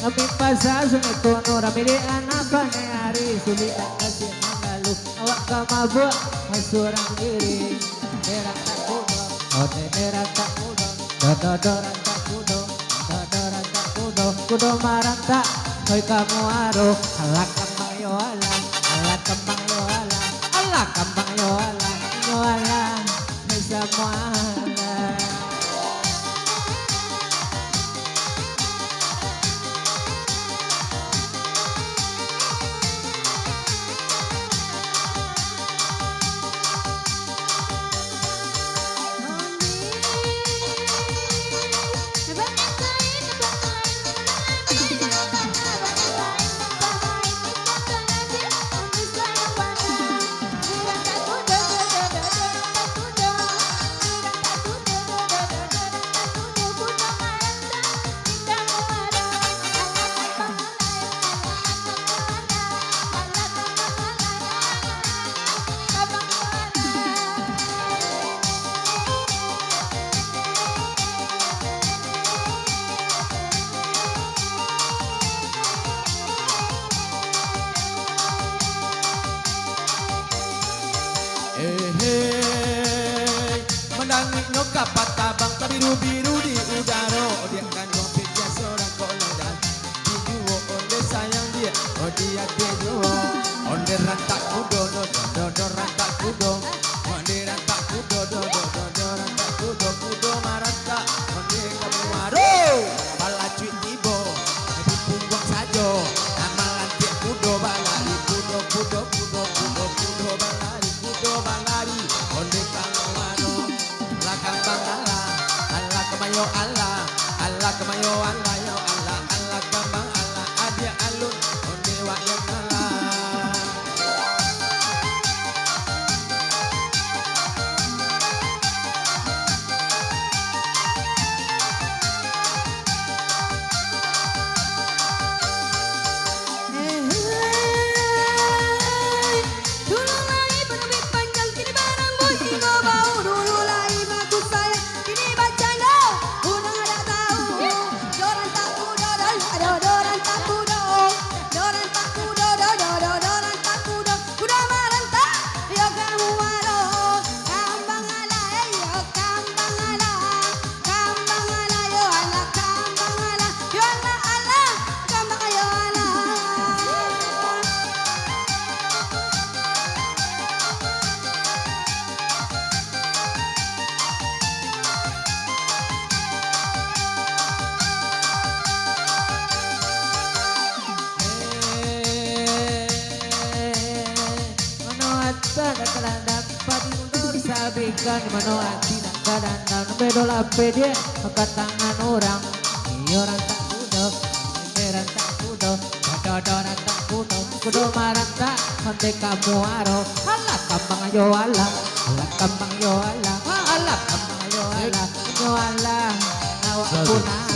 Kami pasal sungai kono rame di anak hari sulit dan kasih lalu awak kamabuk hasurang diri derang tak kudo oh derang tak kudo dodoran tak kudo dodoran tak kudo kudo maranta hoy kamu aro alak kambang yo alang alak kambang yo alang alak kambang yo alang semua menangis no kapat tabang biru-biru di udara dia kan ngopi dia seorang koledan di duo onde sayang dia oh dia duo onde rantak kudo do rantak kudo onde rantak kudo do rantak kudo kudo marata onde kamu aro bala cuit tibo di punggung sajo amalan tiap kudo balari kudo balari kudo balari onde kamu aro kambang Allah kemayo Allah kemayo Allah yo Allah kambang Allah adia alun onde wa yang Allah dapat mundur sabikan manoan tidak kadang bedola pede ke tangan orang orang tak kudo meran tak kudo dodoran tak kudo maranta onde kamu aro Allah kambang ayo Allah kambang yo Allah kambang ayo Allah awak punah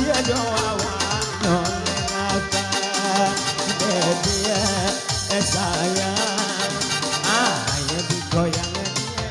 sia doa non ngata dia sayang ayo digoyang dia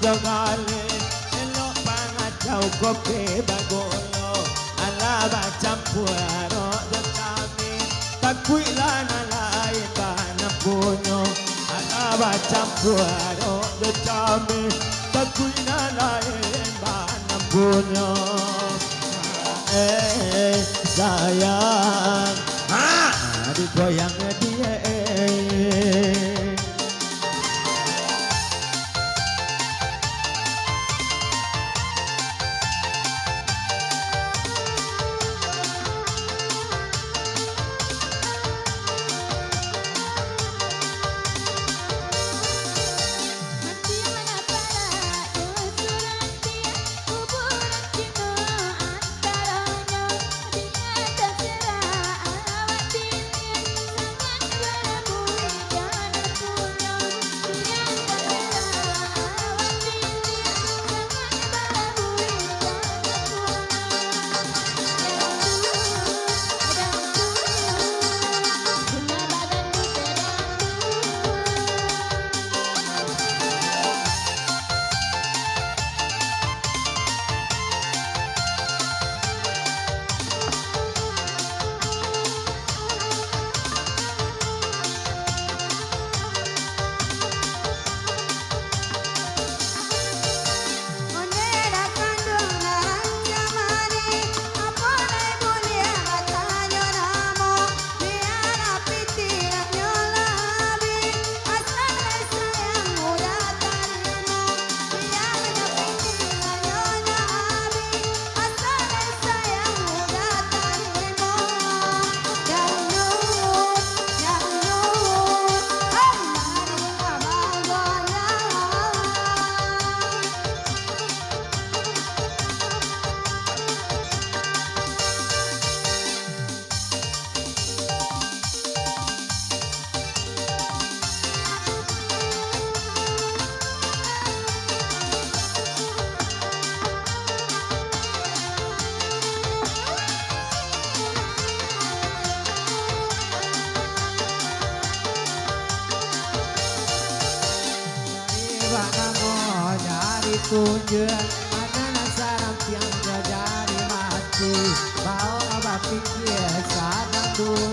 Jogale, elo pangacau kopi bagolo, alaba campuaro jatami, takui lana lain bana punyo, alaba campuaro jatami, takui lana lain bana punyo. Sayang, digoyang dia. tunjuk Mana sarap yang jadi mati Bawa obat pikir sadang dunia